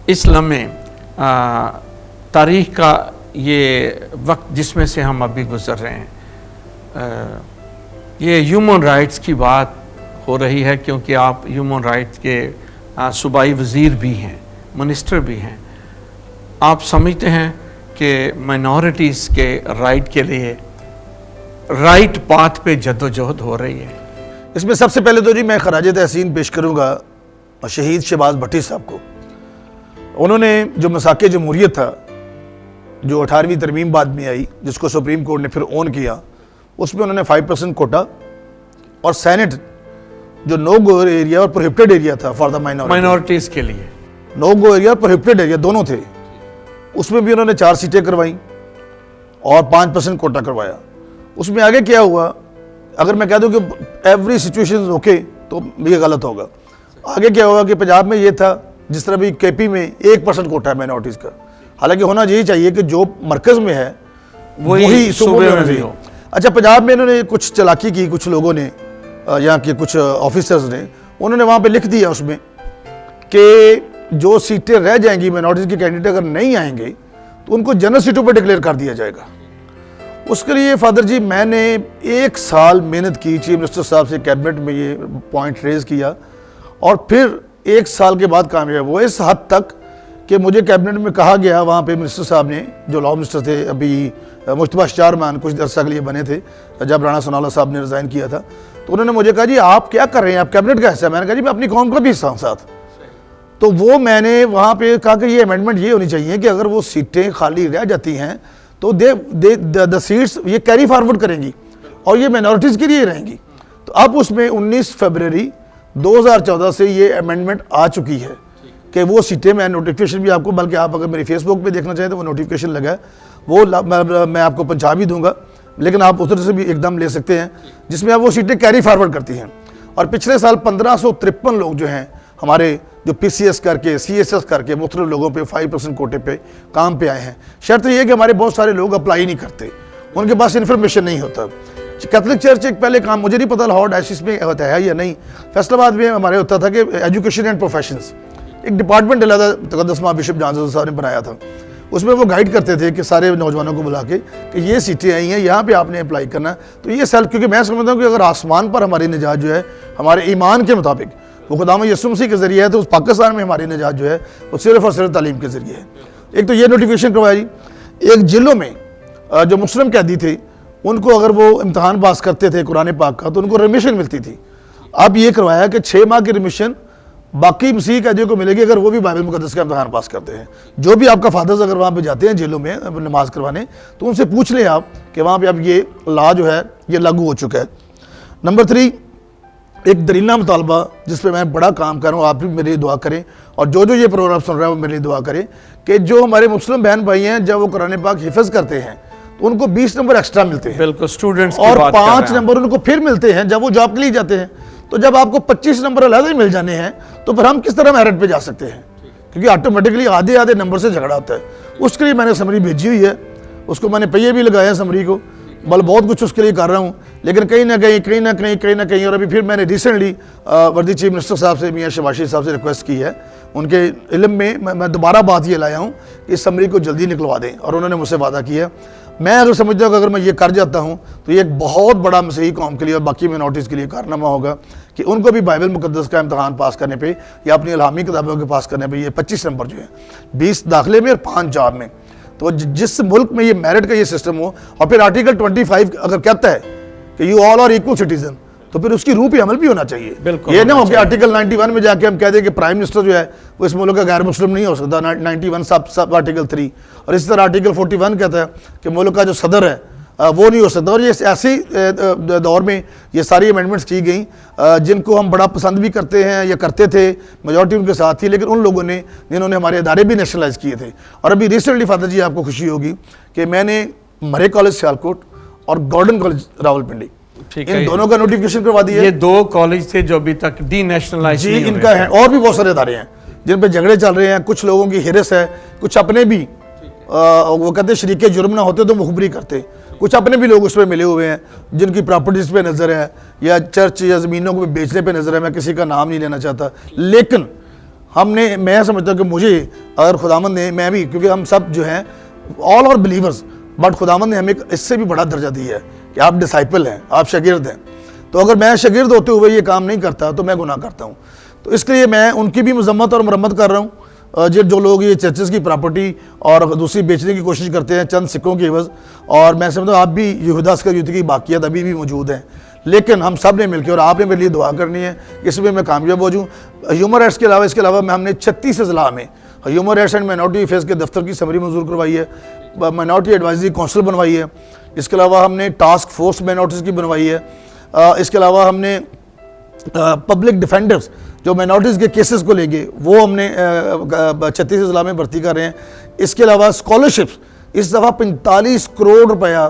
इस लम्हे तारीख़ का ये वक्त जिसमें से हम अभी गुज़र रहे हैं, ये ह्यूमन राइट्स की बात हो रही है, क्योंकि आप ह्यूमन राइट्स के सूबाई वज़ीर भी हैं, मिनिस्टर भी हैं। आप समझते हैं कि माइनॉरिटीज़ के राइट के लिए राइट पाथ पे जद्दोजहद हो रही है? इसमें सबसे पहले तो जी मैं खराज तहसीन पेश करूँगा शहीद शहबाज भट्टी साहब को। उन्होंने जो मसाके जमहूरियत था, जो 18वीं तरमीम बाद में आई, जिसको सुप्रीम कोर्ट ने फिर ऑन किया, उसमें उन्होंने 5% कोटा और सेनेट जो नो गो एरिया और प्रोहिबिटेड एरिया था फॉर द माइनॉरिटीज़ के लिए, नो गो एरिया और प्रोहिबिटेड एरिया दोनों थे, उसमें भी उन्होंने 4 सीटें करवाई और 5% कोटा करवाया। उसमें आगे क्या हुआ, अगर मैं कह दूं कि एवरी सिचुएशन ओके तो ये गलत होगा। आगे क्या हुआ कि पंजाब में ये था, जिस तरह भी केपी में 1% कोटा है माइनॉरिटीज़ का, हालांकि होना यही चाहिए कि जो मरकज़ में है वही सूबे में चाहिए। अच्छा, पंजाब में इन्होंने कुछ चालाकी की, कुछ लोगों ने, यहाँ के कुछ ऑफिसर्स ने, उन्होंने वहाँ पे लिख दिया उसमें कि जो सीटें रह जाएंगी माइनॉरिटीज़ के कैंडिडेट अगर नहीं आएंगे तो उनको जनरल सीटों पर डिक्लेयर कर दिया जाएगा। उसके लिए फादर जी मैंने 1 साल मेहनत की, चीफ मिनिस्टर साहब से कैबिनेट में ये पॉइंट रेज किया और फिर 1 साल के बाद कामयाब हुआ, इस हद तक कि मुझे कैबिनेट में कहा गया, वहाँ पे मिनिस्टर साहब ने, जो लॉ मिनिस्टर थे अभी मुश्तबा शाहरमान, कुछ अरसा के लिए बने थे जब राणा सनाउल्लाह साहब ने रिज़ाइन किया था, तो उन्होंने मुझे कहा जी आप क्या कर रहे हैं, आप कैबिनेट का हिस्सा है। मैंने कहा जी मैं अपनी कौम का भी हिस्सा हूँ साथ। तो वो मैंने वहाँ पे कहा कि ये अमेंडमेंट ये होनी चाहिए कि अगर वो सीटें खाली रह जाती हैं तो द सीट्स ये कैरी फॉरवर्ड करेंगी और ये माइनॉरिटीज़ के लिए रहेंगी। तो अब उसमें 19 फरवरी 2014 से ये अमेंडमेंट आ चुकी है कि वो सीटें, मैं नोटिफिकेशन भी आपको, बल्कि आप अगर मेरी फेसबुक पे देखना चाहें तो वो नोटिफिकेशन लगा है, वो मैं आपको पहुँचा भी दूंगा, लेकिन आप उधर से भी एकदम ले सकते हैं, जिसमें आप वो सीटें कैरी फॉरवर्ड करती हैं। और पिछले साल 1553 लोग जो हैं हमारे, जो PCS करके CSS करके मुख्तलिफ लोगों पे 5% कोटे पे काम पे आए हैं। शर्त यह है कि हमारे बहुत सारे लोग अप्लाई नहीं करते, उनके पास इन्फॉर्मेशन नहीं होता। कैथलिक चर्च एक पहले काम, मुझे नहीं पता लाहौर डायसिस में होता है या नहीं, फैसलाबाद में हमारे होता था कि एजुकेशन एंड प्रोफेशंस एक डिपार्टमेंट डला था, तकद्दुस बिशप जॉनसन साहब ने बनाया था। उसमें वो गाइड करते थे कि सारे नौजवानों को बुला के कि ये सीटें आई हैं, यहाँ पे आपने अप्लाई करना है। तो ये सेल्फ, क्योंकि मैं समझता हूँ कि अगर आसमान पर हमारी निजात जो है हमारे ईमान के मुताबिक वो खुदाम यीशु मसीह के ज़रिए है, तो उस पाकिस्तान में हमारी निजात जो है वो सिर्फ़ और सिर्फ तालीम के ज़रिए है। एक तो ये नोटिफिकेशन करवाया जी। एक जिलों में जो मुस्लिम कैदी थे उनको अगर वो इम्तहान पास करते थे कुरान पाक का तो उनको रिमिशन मिलती थी। अब ये करवाया कि 6 माह की रिमिशन बाकी मसीह कैदियों को मिलेगी अगर वो भी बाइबल मुकद्दस का इम्तहान पास करते हैं। जो भी आपका फादर्स अगर वहाँ पे जाते हैं जेलों में नमाज करवाने, तो उनसे पूछ लें आप कि वहाँ पे अब ये लॉ जो है ये लागू हो चुका है। नंबर 3, एक दरीना मुतालबा जिस पे मैं बड़ा काम कर रहा हूँ, आप भी मेरे लिए दुआ करें और जो जो ये प्रोग्राम सुन रहे हैं वो मेरे लिए दुआ करें कि जो हमारे मुस्लिम बहन भाई हैं जब वो कुरान पाक हिफ्ज़ करते हैं तो उनको 20 नंबर एक्स्ट्रा मिलते हैं। बिल्कुल, स्टूडेंट्स और 5 नंबर उनको फिर मिलते हैं जब वो जॉब के लिए जाते हैं। तो जब आपको 25 नंबर अलग ही मिल जाने हैं तो फिर हम किस तरह मेरिट पे जा सकते हैं, क्योंकि ऑटोमेटिकली आधे आधे नंबर से झगड़ा होता है। उसके लिए मैंने समरी भेजी हुई है, उसको मैंने पहिए भी लगाए हैं समरी को, बल बहुत कुछ उसके लिए कर रहा हूँ, लेकिन कहीं ना कहीं और अभी फिर मैंने रिसेंटली वर्दी चीफ मिनिस्टर साहब से, मियाँ शबाशी साहब से रिक्वेस्ट की है, उनके इल्म में मैं दोबारा बात ये लाया हूँ कि इस समरी को जल्दी निकलवा दें, और उन्होंने मुझसे वादा किया। मैं अगर समझता हूँ कि अगर मैं ये कर जाता हूँ तो ये एक बहुत बड़ा मसीही कौम के लिए और बाकी माइनॉरिटीज़ के लिए कारनामा होगा कि उनको भी बाइबल मुकद्दस का इम्तहान पास करने पे या अपनी इल्हामी किताबों के पास करने पे ये 25 नंबर जो है 20 दाखिले में और 5 जॉब में, तो जिस मुल्क में ये मेरिट का ये सिस्टम हो, और फिर आर्टिकल 25 अगर कहता है कि you all are equal citizen, तो फिर उसकी रूह पे अमल भी होना चाहिए। ये ना हो कि आर्टिकल 91 में जाके हम कह दें कि प्राइम मिनिस्टर जो है वो इस मुल्क का गैर मुस्लिम नहीं हो सकता, 91 सब आर्टिकल 3, और इसी तरह आर्टिकल 41 कहता है कि मुल्क का जो सदर है वो नहीं हो सकता। और ये ऐसी दौर में ये सारी अमेंडमेंट्स की गई जिनको हम बड़ा पसंद भी करते हैं या करते थे, मेजॉरिटी उनके साथ थी, लेकिन उन लोगों ने जिन्होंने हमारे इदारे भी नेशनलाइज किए थे। और अभी रिसेंटली फादर जी आपको खुशी होगी कि मैंने मरे कॉलेज सियालकोट और गॉर्डन कॉलेज रावलपिंडी, इन दोनों का नोटिफिकेशन करवा दिया। ये 2 कॉलेज थे जो अभी तक डी नेशनलाइज जी इनका है, और भी बहुत सारे इदारे हैं जिन पे झगड़े चल रहे हैं, कुछ लोगों की हिरस है, कुछ अपने भी वो कहते शरीके जुर्म ना होते तो मुखबरी करते, कुछ अपने भी लोग उसमें मिले हुए हैं जिनकी प्रॉपर्टीज़ पे नज़र है या चर्च या ज़मीनों को बेचने पे नज़र है। मैं किसी का नाम नहीं लेना चाहता, लेकिन हमने, मैं समझता हूँ कि मुझे अगर खुदावंद ने, मैं भी, क्योंकि हम सब जो हैं ऑल आर बिलीवर्स, बट खुदावंद ने हमें इससे भी बड़ा दर्जा दिया है कि आप डिसाइपल हैं, आप शागिर्द हैं। तो अगर मैं शागिर्द होते हुए ये काम नहीं करता तो मैं गुनाह करता हूँ। तो इसलिए मैं उनकी भी मजम्मत और मरम्मत कर रहा हूँ। जो लोग ये चर्चेस की प्रॉपर्टी और दूसरी बेचने की कोशिश करते हैं चंद सिक्कों की एवज, और मैं समझता हूँ आप भी यहूदा इस्करियोती की बाकियात अभी भी मौजूद हैं, लेकिन हम सब ने मिलकर, और आपने मेरे लिए दुआ करनी है इसमें मैं कामयाब हो जाऊँ। ह्यूमन राइट्स के अलावा, इसके अलावा हमने 36 अजला में human rights and minority affairs के दफ्तर की समरी मंजूर करवाई है, माइनॉरिटी एडवाइजरी काउंसिल बनवाई है, इसके अलावा हमने टास्क फोर्स माइनॉरिटीज़ की बनवाई है, इसके अलावा हमने पब्लिक डिफेंडर्स जो माइनॉरिटीज़ के केसेस को लेंगे वो हमने 36 अजला में भर्ती कर रहे हैं। इसके अलावा स्कॉलरशिप्स, इस दफ़ा 45 करोड़ रुपया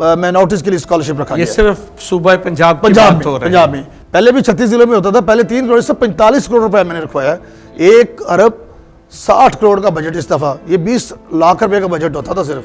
माइनॉरिटीज़ के लिए स्कॉलरशिप रखा गया। ये सिर्फ सूबा पंजाब में पहले भी 36 जिलों में होता था, पहले 3 करोड़ से 45 करोड़ रुपया मैंने रखवाया। 1 अरब 60 करोड़ का बजट इस दफ़ा, ये 20 लाख रुपए का बजट होता था सिर्फ।